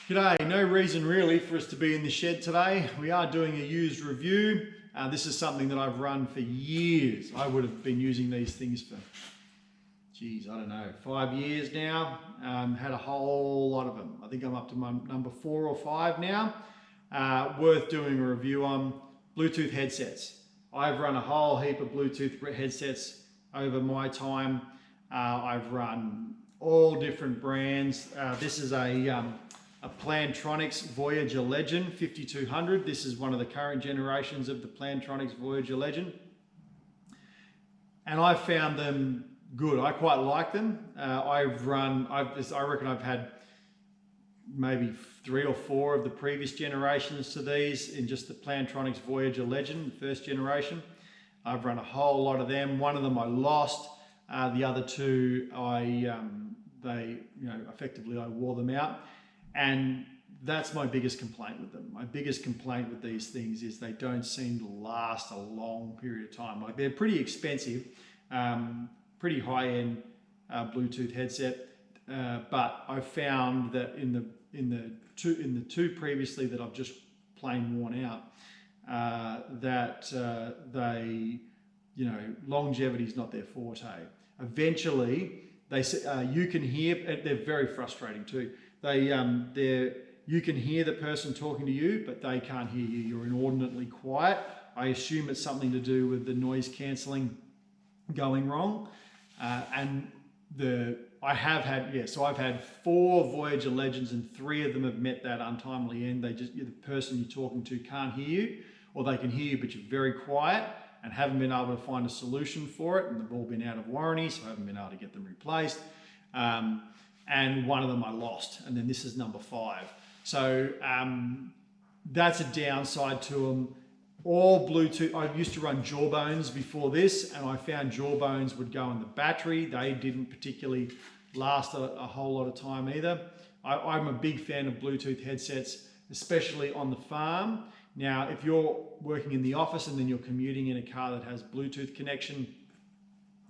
G'day, no reason really for us to be in the shed today. We are doing a used review. This is something that I've run for years. I would have been using these things for, geez, I don't know, 5 years now. Had a whole lot of them. I think I'm up to my number 4 or 5 now. Worth doing a review on Bluetooth headsets. I've run a whole heap of Bluetooth headsets over my time. I've run all different brands. This is a Plantronics Voyager Legend 5200. This is one of the current generations of the Plantronics Voyager Legend. And I found them good. I quite like them. I reckon I've had maybe 3 or 4 of the previous generations to these in just the Plantronics Voyager Legend, the first generation. I've run a whole lot of them. One of them I lost. The other 2, effectively I wore them out. And that's my biggest complaint with them. My biggest complaint with these things is they don't seem to last a long period of time. Like, they're pretty expensive, pretty high-end Bluetooth headset, but I found that in the two previously that I've just plain worn out, longevity is not their forte. Eventually, you can hear. They're very frustrating too. You can hear the person talking to you, but they can't hear you. You're inordinately quiet. I assume it's something to do with the noise cancelling going wrong. I've had 4 Voyager Legends, and 3 of them have met that untimely end. The person you're talking to can't hear you, or they can hear you, but you're very quiet and haven't been able to find a solution for it, and they've all been out of warranty, so I haven't been able to get them replaced. And one of them I lost, and then this is number 5. So that's a downside to them. All Bluetooth, I used to run Jawbones before this, and I found Jawbones would go in the battery. They didn't particularly last a whole lot of time either. I'm a big fan of Bluetooth headsets, especially on the farm. Now, if you're working in the office and then you're commuting in a car that has Bluetooth connection,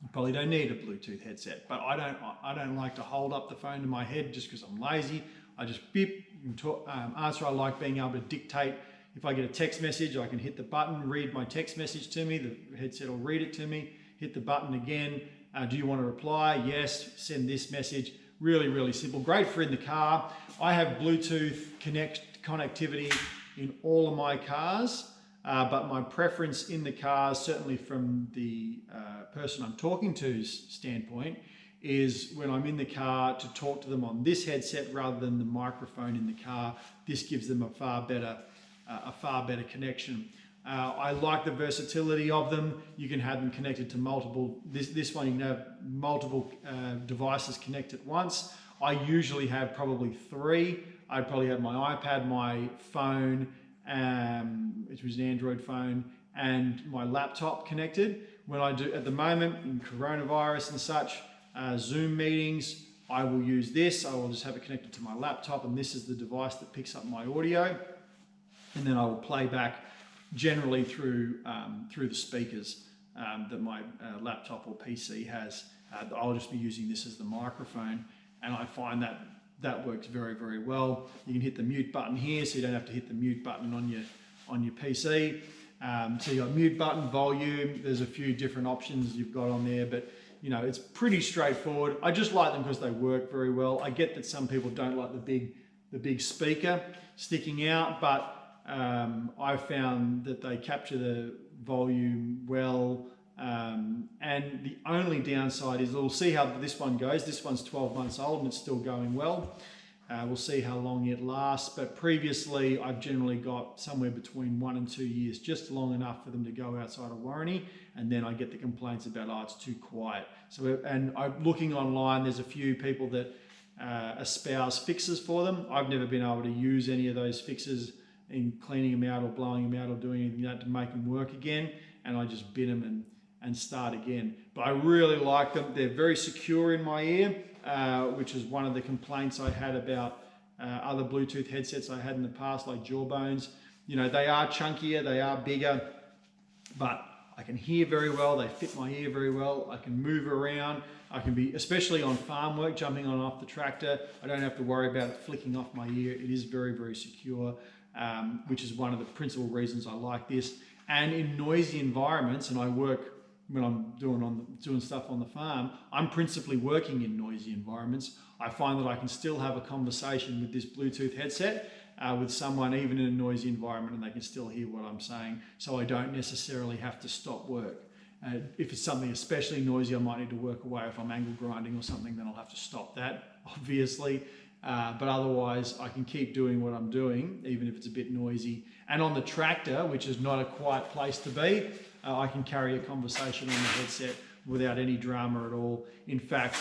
you probably don't need a Bluetooth headset. But I don't like to hold up the phone to my head just because I'm lazy. I just beep and answer. I like being able to dictate. If I get a text message, I can hit the button, read my text message to me. The headset will read it to me. Hit the button again. Do you want to reply? Yes. Send this message. Really, really simple. Great for in the car. I have Bluetooth connectivity in all of my cars. But my preference in the cars, certainly from the person I'm talking to's standpoint, is when I'm in the car to talk to them on this headset rather than the microphone in the car. This gives them a far better connection. I like the versatility of them. You can have them connected to multiple. This one you can have multiple devices connected at once. I usually have probably 3. I'd probably have my iPad, my phone, which was an Android phone, and my laptop connected. When I do, at the moment, in coronavirus and such, Zoom meetings, I will use this. I will just have it connected to my laptop, and this is the device that picks up my audio. And then I will play back generally through the speakers that my laptop or PC has. I'll just be using this as the microphone, and I find that works very, very well. You can hit the mute button here, so you don't have to hit the mute button on your PC. So you've got mute button, volume. There's a few different options you've got on there, but it's pretty straightforward. I just like them because they work very well. I get that some people don't like the big speaker sticking out, but I found that they capture the volume well. And the only downside is we'll see how this one goes. This one's 12 months old and it's still going well. We'll see how long it lasts, but previously I've generally got somewhere between 1 and 2 years, just long enough for them to go outside of warranty, and then I get the complaints about, oh, it's too quiet. So, and I'm looking online, there's a few people that espouse fixes for them. I've never been able to use any of those fixes in cleaning them out or blowing them out or doing anything like that to make them work again, and I just bin them and start again. But I really like them. They're very secure in my ear, which is one of the complaints I had about other Bluetooth headsets I had in the past, like Jawbones. They are chunkier, they are bigger, but I can hear very well, they fit my ear very well, I can move around, I can be, especially on farm work, jumping on and off the tractor, I don't have to worry about it flicking off my ear. It is very, very secure, which is one of the principal reasons I like this. And in noisy environments, and I work when I'm doing stuff on the farm, I'm principally working in noisy environments. I find that I can still have a conversation with this Bluetooth headset with someone, even in a noisy environment, and they can still hear what I'm saying. So I don't necessarily have to stop work. If it's something especially noisy, I might need to work away. If I'm angle grinding or something, then I'll have to stop that, obviously. But otherwise, I can keep doing what I'm doing, even if it's a bit noisy. And on the tractor, which is not a quiet place to be, I can carry a conversation on the headset without any drama at all. In fact,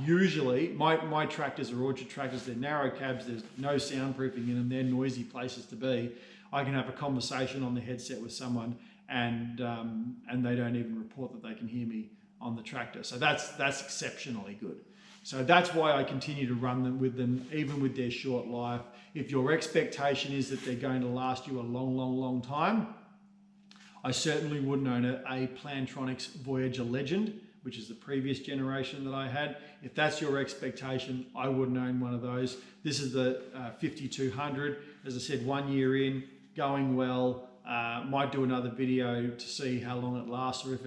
usually, my tractors are orchard tractors, they're narrow cabs, there's no soundproofing in them, they're noisy places to be. I can have a conversation on the headset with someone and they don't even report that they can hear me on the tractor. So that's exceptionally good. So that's why I continue to run them, even with their short life. If your expectation is that they're going to last you a long, long, long time, I certainly wouldn't own a Plantronics Voyager Legend, which is the previous generation that I had. If that's your expectation, I wouldn't own one of those. This is the 5200. As I said, 1 year in, going well. Might do another video to see how long it lasts, or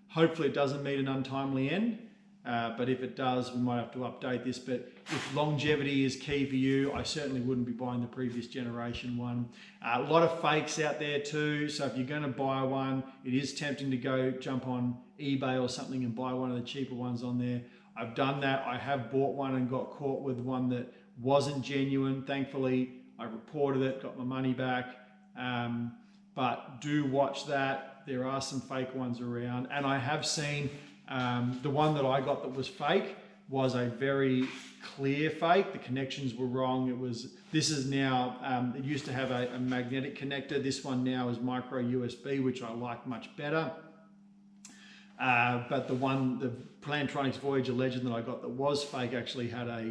hopefully it doesn't meet an untimely end. But if it does, we might have to update this. But if longevity is key for you, I certainly wouldn't be buying the previous generation one. A lot of fakes out there too. So if you're going to buy one, it is tempting to go jump on eBay or something and buy one of the cheaper ones on there. I've done that. I have bought one and got caught with one that wasn't genuine. Thankfully, I reported it, got my money back. But do watch that. There are some fake ones around. And I have seen the one that I got that was fake was a very clear fake. The connections were wrong. This is now, it used to have a magnetic connector. This one now is micro USB, which I like much better. But the Plantronics Voyager Legend that I got that was fake actually had a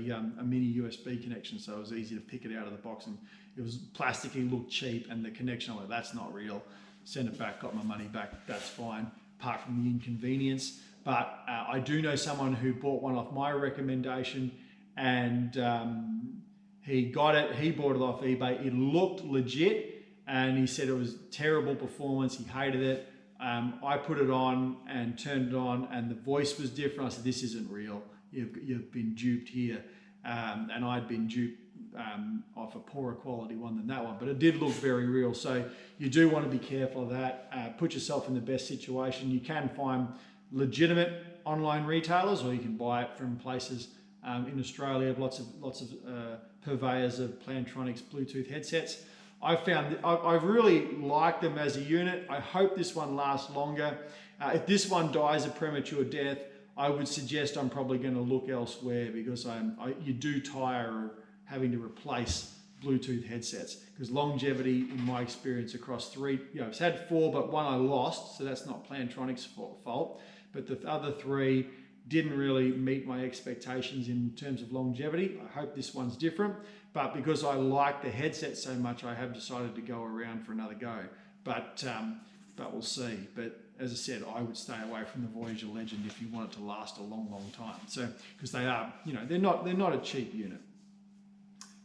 mini USB connection, so it was easy to pick it out of the box, and it was plasticky, looked cheap, and the connection, I'm like, that's not real. Sent it back, got my money back, that's fine, apart from the inconvenience. But I do know someone who bought one off my recommendation, and he bought it off eBay. It looked legit, and he said it was terrible performance. He hated it. I put it on and turned it on, and the voice was different. I said, this isn't real. You've been duped here. And I'd been duped off a poorer quality one than that one, but it did look very real. So you do want to be careful of that. Put yourself in the best situation. You can find legitimate online retailers, or you can buy it from places in Australia. Lots of purveyors of Plantronics Bluetooth headsets. I really like them as a unit. I hope this one lasts longer. If this one dies a premature death, I would suggest I'm probably going to look elsewhere, because you do tire of having to replace Bluetooth headsets, because longevity, in my experience, across three, I've had 4, but one I lost, so that's not Plantronics' fault. But the other 3 didn't really meet my expectations in terms of longevity. I hope this one's different, but because I like the headset so much, I have decided to go around for another go. But we'll see. But as I said, I would stay away from the Voyager Legend if you want it to last a long, long time. So, because they are, they're not a cheap unit.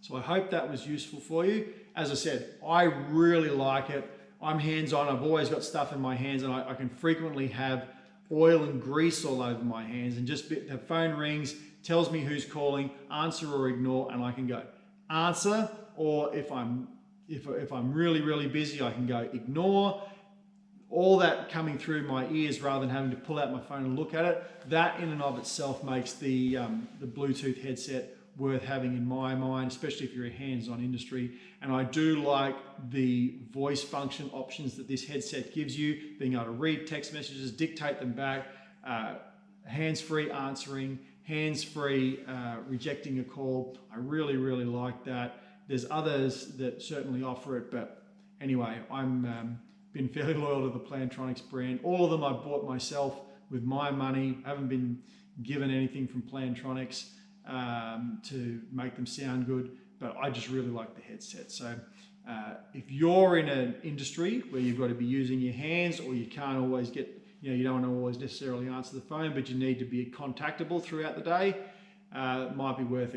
So I hope that was useful for you. As I said, I really like it. I'm hands-on. I've always got stuff in my hands, and I can frequently have oil and grease all over my hands, and just the phone rings, tells me who's calling, answer or ignore, and I can go answer, or if I'm really, really busy, I can go ignore. All that coming through my ears rather than having to pull out my phone and look at it. That in and of itself makes the Bluetooth headset worth having in my mind, especially if you're a hands-on industry. And I do like the voice function options that this headset gives you, being able to read text messages, dictate them back, hands-free answering, hands-free rejecting a call. I really, really like that. There's others that certainly offer it, but anyway, I'm been fairly loyal to the Plantronics brand. All of them I bought myself with my money. I haven't been given anything from Plantronics to make them sound good, but I just really like the headset. So If you're in an industry where you've got to be using your hands, or you can't always get, you don't want to always necessarily answer the phone, but you need to be contactable throughout the day, might be worth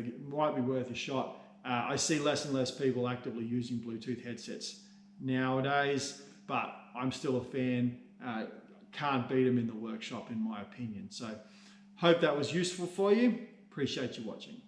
a shot. I see less and less people actively using Bluetooth headsets nowadays, but I'm still a fan. Can't beat them in the workshop, in my opinion. So hope that was useful for you. Appreciate you watching.